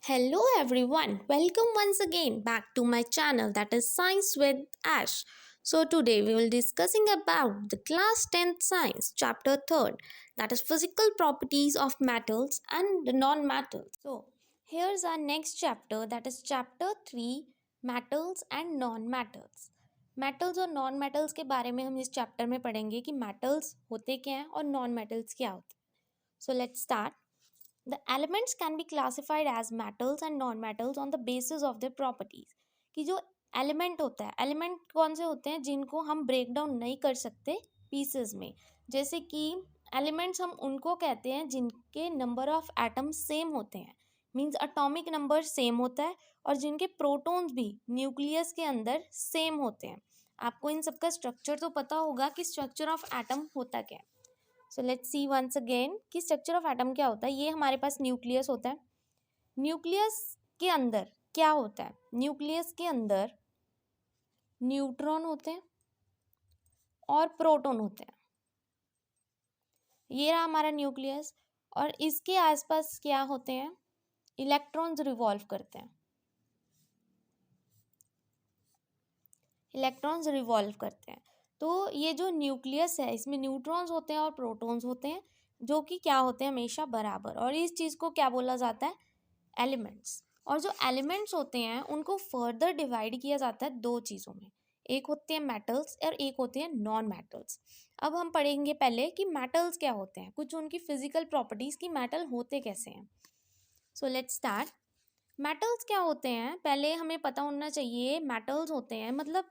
Hello everyone, welcome once again back to my channel that is Science with Ash. So today we will discussing about the class 10th science chapter 3rd that is physical properties of metals and the non-metals. So here's our next chapter that is chapter 3 metals and non-metals. Metals और non metals के बारे में हम इस chapter में पढ़ेंगे कि metals होते क्या हैं और नॉन मेटल्स क्या होते हैं. So let's start. The elements can be classified as metals and non-metals on the basis of their properties. कि जो एलिमेंट होता है, एलिमेंट कौन से होते हैं जिनको हम ब्रेक डाउन नहीं कर सकते पीसेस में. जैसे कि एलिमेंट्स हम उनको कहते हैं जिनके नंबर ऑफ एटम्स सेम होते हैं, मीन्स अटोमिक नंबर सेम होता है, और जिनके प्रोटॉन्स भी न्यूक्लियस के अंदर सेम होते हैं. आपको इन सबका स्ट्रक्चर तो पता होगा कि स्ट्रक्चर ऑफ एटम होता क्या है. So let's see once again कि स्ट्रक्चर ऑफ एटम क्या होता है. ये हमारे पास न्यूक्लियस होता है. न्यूक्लियस के अंदर क्या होता है? न्यूक्लियस के अंदर न्यूट्रॉन होते हैं और प्रोटॉन होते हैं. ये रहा हमारा न्यूक्लियस, और इसके आसपास क्या होते हैं? इलेक्ट्रॉन्स रिवॉल्व करते हैं. इलेक्ट्रॉन्स रिवॉल्व करते हैं. तो ये जो न्यूक्लियस है इसमें न्यूट्रॉन्स होते हैं और प्रोटॉन्स होते हैं जो कि क्या होते हैं हमेशा बराबर, और इस चीज़ को क्या बोला जाता है? एलिमेंट्स. और जो एलिमेंट्स होते हैं उनको फर्दर डिवाइड किया जाता है दो चीज़ों में. एक होते हैं मेटल्स और एक होते हैं नॉन मेटल्स. अब हम पढ़ेंगे पहले कि मेटल्स क्या होते हैं, कुछ उनकी फिजिकल प्रॉपर्टीज़ की मेटल होते कैसे हैं. So let's start. मेटल्स क्या होते हैं पहले हमें पता होना चाहिए. मेटल्स होते हैं मतलब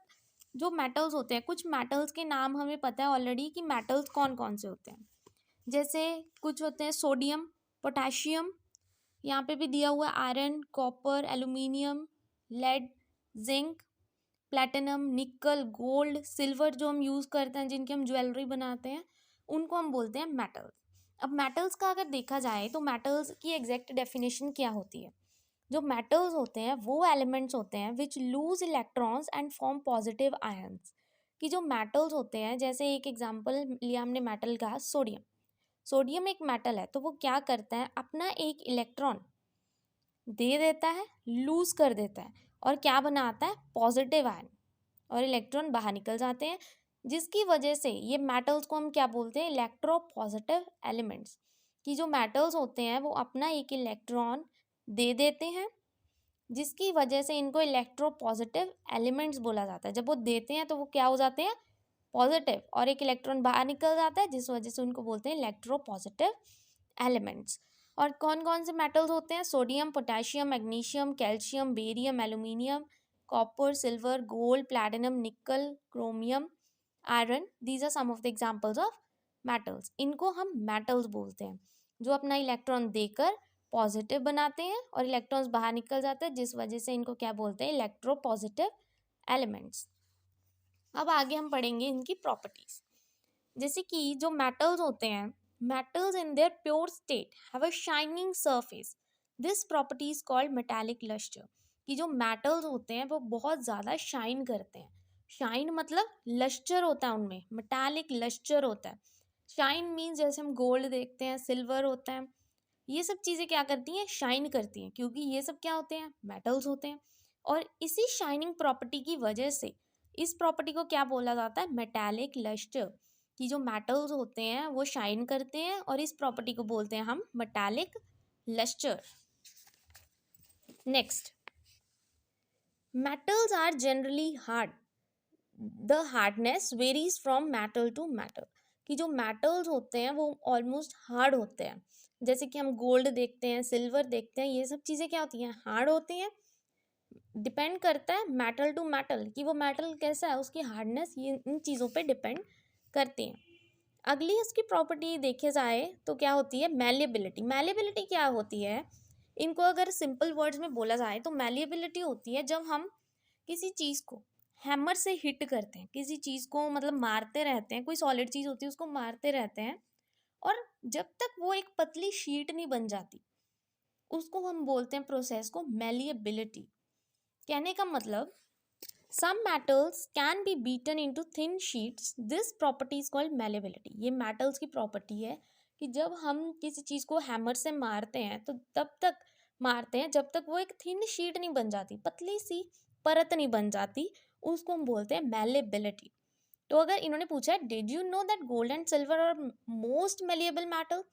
जो मेटल्स होते हैं, कुछ मेटल्स के नाम हमें पता है ऑलरेडी कि मेटल्स कौन कौन से होते हैं. जैसे कुछ होते हैं सोडियम, पोटेशियम, यहाँ पे भी दिया हुआ है iron, copper, aluminium, lead, zinc, platinum, nickel, gold, silver जो हम यूज़ करते हैं जिनकी हम ज्वेलरी बनाते हैं उनको हम बोलते हैं मेटल्स. अब मेटल्स का अगर देखा जाए तो मेटल्स की एग्जैक्ट डेफिनेशन क्या होती है? जो मेटल्स होते हैं वो एलिमेंट्स होते हैं विच loose electrons and form positive ions. कि जो मेटल्स होते हैं, जैसे एक एग्जांपल लिया हमने मेटल का सोडियम. सोडियम एक मेटल है तो वो क्या करता है, अपना एक इलेक्ट्रॉन दे देता है, लूज कर देता है, और क्या बनाता है? पॉजिटिव आयन, और इलेक्ट्रॉन बाहर निकल जाते हैं, जिसकी वजह से ये मेटल्स को हम क्या बोलते हैं? Electro positive elements. कि जो मेटल्स होते हैं वो अपना एक इलेक्ट्रॉन दे देते हैं, जिसकी वजह से इनको इलेक्ट्रो पॉजिटिव एलिमेंट्स बोला जाता है. जब वो देते हैं तो वो क्या हो जाते हैं? पॉजिटिव, और एक इलेक्ट्रॉन बाहर निकल जाता है जिस वजह से उनको बोलते हैं इलेक्ट्रो पॉजिटिव एलिमेंट्स. और कौन कौन से मेटल्स होते हैं? Sodium, potassium, magnesium, calcium, barium, aluminium, copper, silver, gold, platinum, nickel, chromium, iron. These are some of the examples of metals. इनको हम मेटल्स बोलते हैं जो अपना इलेक्ट्रॉन देकर पॉजिटिव बनाते हैं और इलेक्ट्रॉन्स बाहर निकल जाते हैं, जिस वजह से इनको क्या बोलते हैं? Electro positive elements. अब आगे हम पढ़ेंगे इनकी प्रॉपर्टीज. जैसे कि जो मेटल्स होते हैं, metals in their pure state have a shining surface. This property is called metallic lustre. कि जो मेटल्स होते हैं वो बहुत ज़्यादा शाइन करते हैं. शाइन मतलब लस्टर होता है उनमें, मेटालिक लस्टर होता है. शाइन मीन्स जैसे हम गोल्ड देखते हैं, सिल्वर होता है, ये सब चीज़ें क्या करती हैं? शाइन करती हैं, क्योंकि ये सब क्या होते हैं? मेटल्स होते हैं. और इसी शाइनिंग प्रॉपर्टी की वजह से इस प्रॉपर्टी को क्या बोला जाता है? Metallic lustre. कि जो मेटल्स होते हैं वो शाइन करते हैं और इस प्रॉपर्टी को बोलते हैं हम metallic lustre. Next, metals are generally hard. The hardness varies from metal to metal. कि जो मेटल्स होते हैं वो ऑलमोस्ट हार्ड होते हैं. जैसे कि हम गोल्ड देखते हैं, सिल्वर देखते हैं, ये सब चीज़ें क्या होती हैं? हार्ड होती हैं. डिपेंड करता है मेटल टू मेटल कि वो मेटल कैसा है, उसकी हार्डनेस, ये इन चीज़ों पे डिपेंड करती हैं. अगली इसकी प्रॉपर्टी देखे जाए तो क्या होती है? मैलिएबिलिटी. मैलिएबिलिटी क्या होती है? इनको अगर सिंपल वर्ड्स में बोला जाए तो मैलिएबिलिटी होती है जब हम किसी चीज़ को हैमर से हिट करते हैं, किसी चीज़ को मतलब मारते रहते हैं, कोई सॉलिड चीज़ होती है उसको मारते रहते हैं, और जब तक वो एक पतली शीट नहीं बन जाती उसको हम बोलते हैं प्रोसेस को मैलिएबिलिटी. कहने का मतलब some metals can be beaten into thin sheets. This property is called malleability. ये metals की प्रॉपर्टी है कि जब हम किसी चीज़ को हैमर से मारते हैं तो तब तक मारते हैं जब तक वो एक थिन शीट नहीं बन जाती, पतली सी परत नहीं बन जाती, उसको हम बोलते हैं मैलेबिलिटी। तो अगर इन्होंने पूछा है did you know that gold and silver are most malleable metal,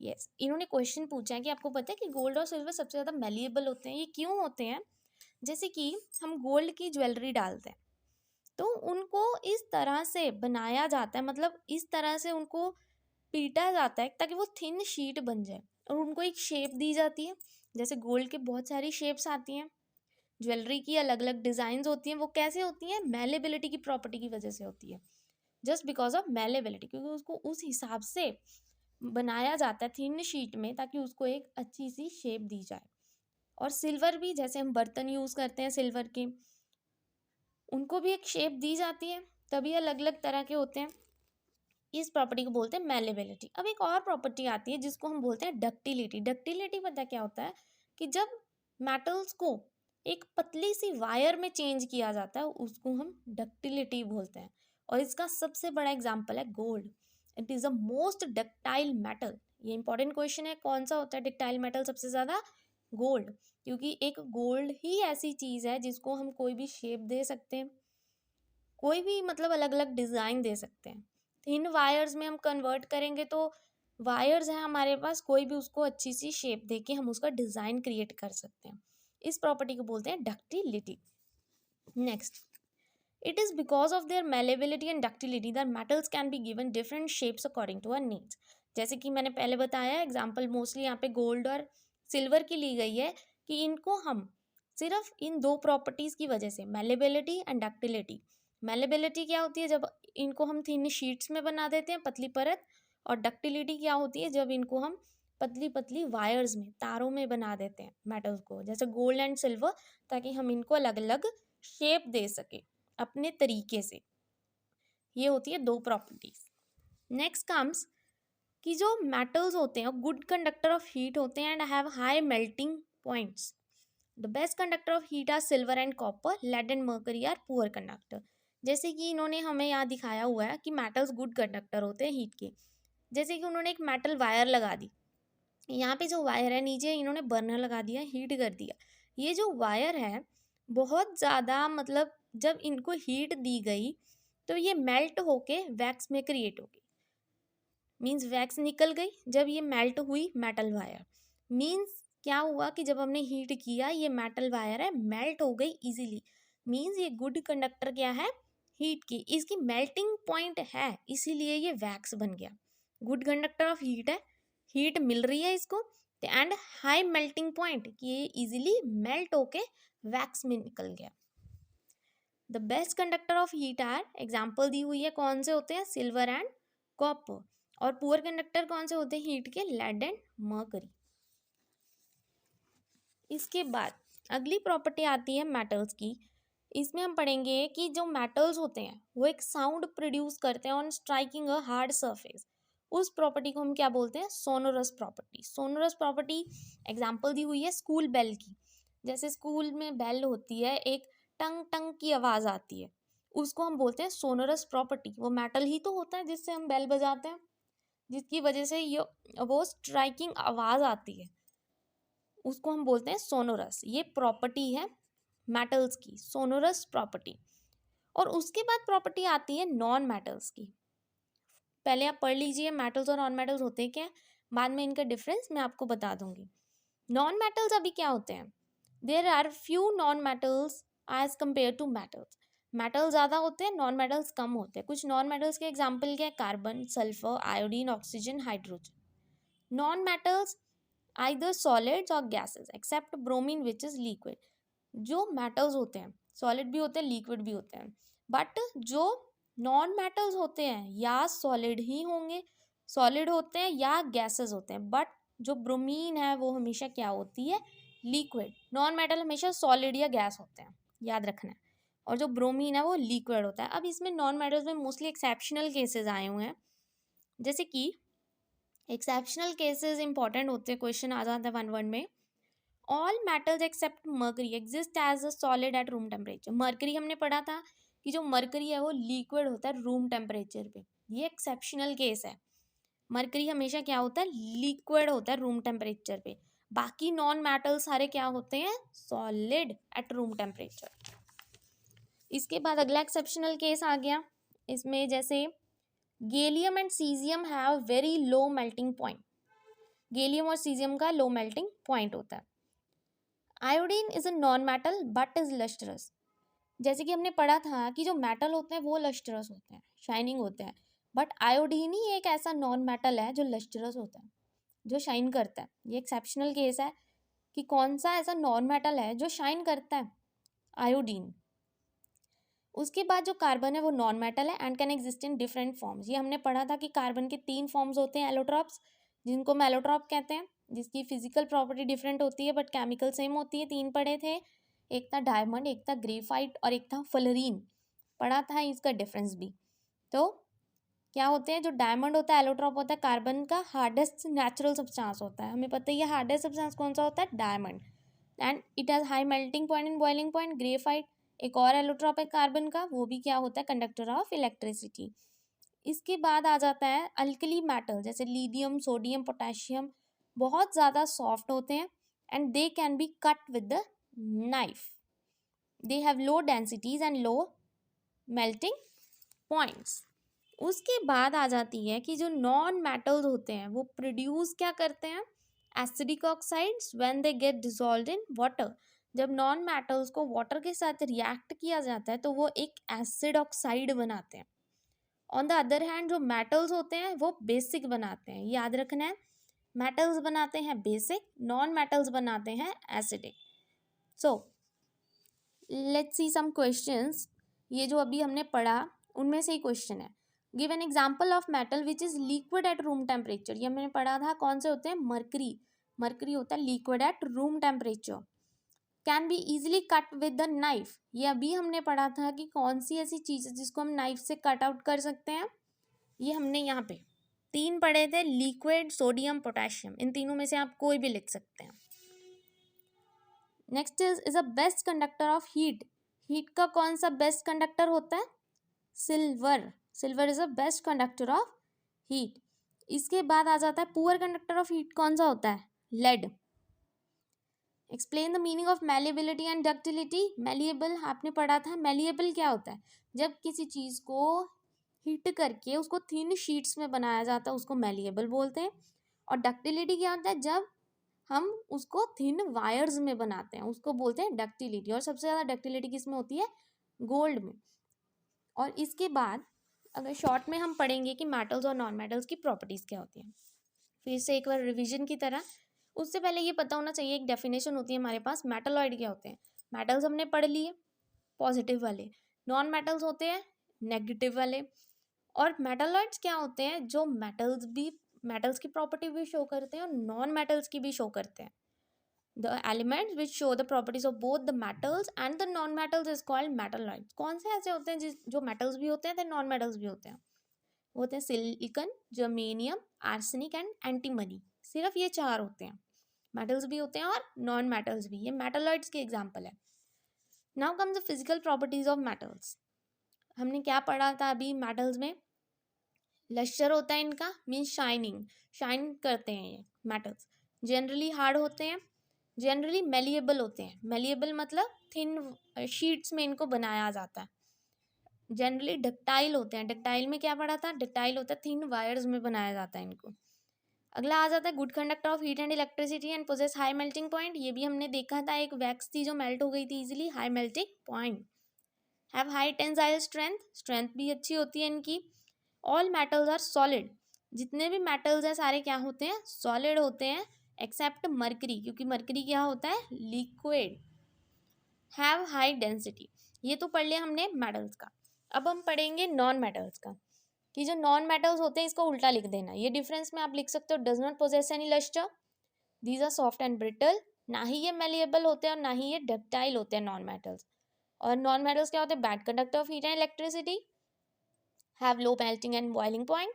yes, इन्होंने क्वेश्चन पूछा है कि आपको पता है कि गोल्ड और सिल्वर सबसे ज़्यादा मेलिएबल होते हैं। ये क्यों होते हैं? जैसे कि हम गोल्ड की ज्वेलरी डालते हैं तो उनको इस तरह से बनाया जाता है, मतलब इस तरह से उनको पीटा जाता है ताकि वो थिन शीट बन जाए और उनको एक शेप दी जाती है। जैसे गोल्ड के बहुत सारी शेप्स आती हैं, ज्वेलरी की अलग अलग डिज़ाइंस होती हैं, वो कैसे होती हैं? मेलेबिलिटी की प्रॉपर्टी की वजह से होती है, जस्ट बिकॉज ऑफ मेलेबिलिटी, क्योंकि उसको उस हिसाब से बनाया जाता है थिन शीट में ताकि उसको एक अच्छी सी शेप दी जाए। और सिल्वर भी, जैसे हम बर्तन यूज़ करते हैं सिल्वर के, उनको भी एक शेप दी जाती है, तभी अलग अलग तरह के होते हैं। इस प्रॉपर्टी को बोलते हैं मेलेबिलिटी। अब एक और प्रॉपर्टी आती है जिसको हम बोलते हैं डक्टिलिटी। डक्टिलिटी पता क्या होता है? कि जब मेटल्स को एक पतली सी वायर में चेंज किया जाता है उसको हम डक्टिलिटी बोलते हैं। और इसका सबसे बड़ा एग्जांपल है gold. It is a most ductile metal. ये इंपॉर्टेंट क्वेश्चन है, कौन सा होता है डक्टाइल मेटल सबसे ज़्यादा? गोल्ड। क्योंकि एक गोल्ड ही ऐसी चीज़ है जिसको हम कोई भी शेप दे सकते हैं, कोई भी मतलब अलग अलग डिज़ाइन दे सकते हैं। थिन वायर्स में हम कन्वर्ट करेंगे तो वायर्स हैं हमारे पास, कोई भी उसको अच्छी सी शेप दे के हम उसका डिज़ाइन क्रिएट कर सकते हैं। इस प्रॉपर्टी को बोलते हैं ductility. Next, it is because of their malleability and ductility that metals can be given different shapes according to our needs। जैसे कि मैंने पहले बताया, एग्जांपल मोस्टली यहाँ पे गोल्ड और सिल्वर की ली गई है कि इनको हम सिर्फ इन दो प्रॉपर्टीज़ की वजह से, malleability एंड ductility। malleability क्या होती है? जब इनको हम थिन शीट्स में बना देते हैं, पतली परत। और डक्टिलिटी क्या होती है? जब इनको हम पतली पतली वायर्स में, तारों में बना देते हैं मेटल्स को, जैसे गोल्ड एंड सिल्वर, ताकि हम इनको अलग अलग शेप दे सके अपने तरीके से। ये होती है दो प्रॉपर्टीज। नेक्स्ट कम्स कि जो मेटल्स होते हैं गुड कंडक्टर ऑफ हीट होते हैं and have high melting points. The best conductor of heat are silver and copper, lead and mercury are poor conductor. जैसे कि इन्होंने हमें यहाँ दिखाया हुआ है कि मेटल्स गुड कंडक्टर होते हैं हीट के। जैसे कि उन्होंने एक मेटल वायर लगा दी, यहाँ पे जो वायर है नीचे इन्होंने बर्नर लगा दिया, हीट कर दिया। ये जो वायर है बहुत ज़्यादा, मतलब जब इनको हीट दी गई तो ये मेल्ट होके वैक्स में क्रिएट हो गई। मीन्स वैक्स निकल गई जब ये मेल्ट हुई मेटल वायर। मीन्स क्या हुआ कि जब हमने हीट किया ये मेटल वायर है मेल्ट हो गई इजीली। मीन्स ये गुड कंडक्टर क्या है? हीट की। इसकी मेल्टिंग पॉइंट है इसीलिए ये वैक्स बन गया। गुड कंडक्टर ऑफ हीट है, हीट मिल रही है इसको, एंड हाई मेल्टिंग पॉइंट कि ये इजीली मेल्ट होके वैक्स में निकल गया। The best conductor of heat are, example दी हुई है कौन से होते हैं? Silver and copper. और पुअर कंडक्टर कौन से होते हैं हीट के? Lead and mercury. इसके बाद अगली प्रॉपर्टी आती है मेटल्स की। इसमें हम पढ़ेंगे कि जो मेटल्स होते हैं वो एक साउंड प्रोड्यूस करते हैं on striking a hard surface. उस प्रॉपर्टी को हम क्या बोलते हैं? Sonorous property. Sonorous property example दी हुई है स्कूल बेल की। जैसे स्कूल में बेल होती है, एक टंग टंग की आवाज़ आती है, उसको हम बोलते हैं सोनोरस प्रॉपर्टी। वो मेटल ही तो होता है जिससे हम बेल बजाते हैं, जिसकी वजह से ये वो स्ट्राइकिंग आवाज़ आती है, उसको हम बोलते हैं सोनोरस। ये प्रॉपर्टी है मेटल्स की, सोनोरस प्रॉपर्टी। और उसके बाद प्रॉपर्टी आती है नॉन मेटल्स की। पहले आप पढ़ लीजिए मेटल्स और नॉन मेटल्स होते हैं क्या, बाद में इनका डिफरेंस मैं आपको बता दूंगी। नॉन मेटल्स अभी क्या होते हैं? There are few non metals as compare to metals. Metal ज़्यादा होते हैं, नॉन मेटल्स कम होते हैं। कुछ नॉन मेटल्स के एग्जाम्पल क्या है? Carbon, sulphur, iodine, oxygen, hydrogen. Non metals either solids or gases except bromine which is liquid. जो मेटल्स होते हैं सॉलिड भी होते हैं लिक्विड भी होते हैं, बट जो नॉन मेटल्स होते हैं या सॉलिड ही होंगे, सॉलिड होते हैं या गैसेस होते हैं, बट जो ब्रोमीन है वो हमेशा क्या होती है? लिक्विड। नॉन मेटल हमेशा सॉलिड या गैस होते हैं, याद रखना है। और जो ब्रोमीन है वो लिक्विड होता है। अब इसमें नॉन मेटल्स में मोस्टली एक्सेप्शनल केसेस आए हुए हैं। जैसे कि एक्सेप्शनल केसेस इंपॉर्टेंट होते हैं, क्वेश्चन आ जाता है वन वर्ड में। All metals except mercury exist as a solid at room temperature. Mercury हमने पढ़ा था कि जो मर्करी है वो लिक्विड होता है रूम टेम्परेचर पे, ये एक्सेप्शनल केस है। मर्करी हमेशा क्या होता है? लिक्विड होता है रूम टेम्परेचर पे। बाकी नॉन मेटल सारे क्या होते हैं, सॉलिड एट रूम टेम्परेचर। इसके बाद अगला एक्सेप्शनल केस आ गया, इसमें जैसे gallium and caesium have very low melting point. Gallium और सीजियम का लो मेल्टिंग पॉइंट होता है। Iodine is a non metal but is lustrous. जैसे कि हमने पढ़ा था कि जो मेटल होते हैं वो लस्ट्रस होते हैं, शाइनिंग होते हैं, बट आयोडीन ही एक ऐसा नॉन मेटल है जो लस्ट्रस होता है, जो शाइन करता है। ये एक्सेप्शनल केस है कि कौन सा ऐसा नॉन मेटल है जो शाइन करता है, आयोडीन। उसके बाद जो कार्बन है वो नॉन मेटल है and can exist in different forms. ये हमने पढ़ा था कि कार्बन के 3 फॉर्म्स होते हैं एलोट्रॉप्स, जिनको मेलोट्रॉप कहते हैं, जिसकी फिजिकल प्रॉपर्टी डिफरेंट होती है बट केमिकल सेम होती है। 3 पढ़े थे, एक था डायमंड, एक था ग्रेफाइट और एक था फ्लोरीन। पढ़ा था इसका डिफरेंस भी। तो क्या होते हैं, जो डायमंड होता है एलोट्रॉप होता है, कार्बन का हार्डेस्ट नेचुरल सब्सटेंस होता है। हमें पता है ये हार्डेस्ट सब्सटेंस कौन सा होता है, diamond, and it has high melting point and boiling point. Graphite एक और एलोट्रॉप है कार्बन का, वो भी क्या होता है, कंडक्टर ऑफ इलेक्ट्रिसिटी। इसके बाद आ जाता है अल्कली मेटल, जैसे लिथियम, सोडियम, पोटेशियम, बहुत ज़्यादा सॉफ्ट होते हैं and they can be cut with the knife. They have low densities and low melting points. उसके बाद आ जाती है कि जो नॉन मेटल्स होते हैं वो प्रोड्यूस क्या करते हैं, acidic oxides when they get dissolved in water. जब नॉन मेटल्स को वाटर के साथ रिएक्ट किया जाता है तो वो एक एसिड ऑक्साइड बनाते हैं। ऑन द अदर हैंड जो मेटल्स होते हैं वो बेसिक बनाते हैं, याद रखना है, मेटल्स बनाते हैं बेसिक, नॉन मेटल्स बनाते हैं acidic. So let's see some questions. ये जो अभी हमने पढ़ा उनमें से ही क्वेश्चन है। Give an example of metal which is liquid at room temperature. ये हमने पढ़ा था, कौन से होते हैं, मरकरी। मरकरी होता है liquid at room temperature. Can be easily cut with the knife. ये अभी हमने पढ़ा था कि कौन सी ऐसी चीज़ है जिसको हम नाइफ से कट आउट कर सकते हैं। ये हमने यहाँ पे 3 पढ़े थे, लिक्विड, सोडियम, पोटेशियम। इन तीनों में से आप कोई भी लिख सकते हैं। Next is a best conductor of heat. Heat का कौन सा बेस्ट कंडक्टर होता है, silver. Silver is a best conductor of heat. इसके बाद आ जाता है पुअर कंडक्टर ऑफ हीट कौन सा होता है, lead. Explain the meaning of malleability and ductility. Malleable आपने पढ़ा था, मैलिएबल क्या होता है, जब किसी चीज़ को हीट करके उसको थिन शीट्स में बनाया जाता है उसको मैलिएबल बोलते हैं। और डक्टिलिटी क्या होता है, जब हम उसको थिन वायर्स में बनाते हैं उसको बोलते हैं डक्टिलिटी। और सबसे ज़्यादा डक्टिलिटी किस में होती है, गोल्ड में। और इसके बाद अगर शॉर्ट में हम पढ़ेंगे कि मेटल्स और नॉन मेटल्स की प्रॉपर्टीज़ क्या होती हैं, फिर से एक बार रिवीजन की तरह। उससे पहले ये पता होना चाहिए, एक डेफिनेशन होती है हमारे पास, मेटलॉइड क्या होते हैं। मेटल्स हमने पढ़ लिए पॉजिटिव वाले, नॉन मेटल्स होते हैं नेगेटिव वाले। और मेटलॉइड्स क्या होते हैं, जो मेटल्स की प्रॉपर्टी भी शो करते हैं और नॉन मेटल्स की भी शो करते हैं। The elements which show the properties of both the metals and the non metals is called metalloids. कौन से ऐसे होते हैं जो मेटल्स भी होते हैं तो नॉन मेटल्स भी होते हैं, वो होते हैं silicon, germanium, arsenic and antimony. सिर्फ ये 4 होते हैं, मेटल्स भी होते हैं और नॉन मेटल्स भी। ये मेटलॉइड्स के एग्जाम्पल है। Now comes the physical properties of metals. हमने क्या पढ़ा था अभी, मेटल्स में लश्चर होता है इनका, मीन्स शाइनिंग, शाइन करते हैं ये मेटल्स। जनरली हार्ड होते हैं, जनरली मेलिएबल होते हैं। मेलिएबल मतलब थिन शीट्स में इनको बनाया जाता है। जनरली डक्टाइल होते हैं, डक्टाइल में क्या पढ़ा था, डक्टाइल होता है थिन वायर्स में बनाया जाता है इनको। अगला आ जाता है good conductor of heat and electricity and possess high melting point. ये भी हमने देखा था, एक वैक्स थी जो मेल्ट हो गई थी easily, high melting point. Have high tensile strength, strength भी अच्छी होती है इनकी। ऑल मेटल्स आर सॉलिड, जितने भी मेटल्स हैं सारे क्या होते हैं, सॉलिड होते हैं, एक्सेप्ट मरकरी, क्योंकि मरकरी क्या होता है, लिक्विड। हैव हाई डेंसिटी, ये तो पढ़ लिया हमने मेटल्स का। अब हम पढ़ेंगे नॉन मेटल्स का, कि जो नॉन मेटल्स होते हैं इसको उल्टा लिख देना। ये डिफरेंस में आप लिख सकते हो, does not possess any lustre, these are soft and brittle. ना ही ये मेलिएबल होते हैं और ना ही ये डक्टाइल होते हैं नॉन मेटल्स। और नॉन मेटल्स क्या होते हैं, bad conductor of heat and electricity, have low melting and boiling point,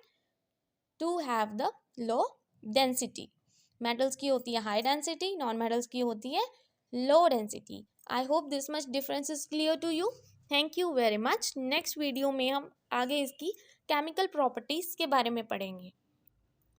to have the low density. Metals की होती है हाई डेंसिटी, नॉन मेटल्स की होती है low density. I hope this much difference is clear to you. Thank you very much. Next video में हम आगे इसकी केमिकल प्रॉपर्टीज के बारे में पढ़ेंगे।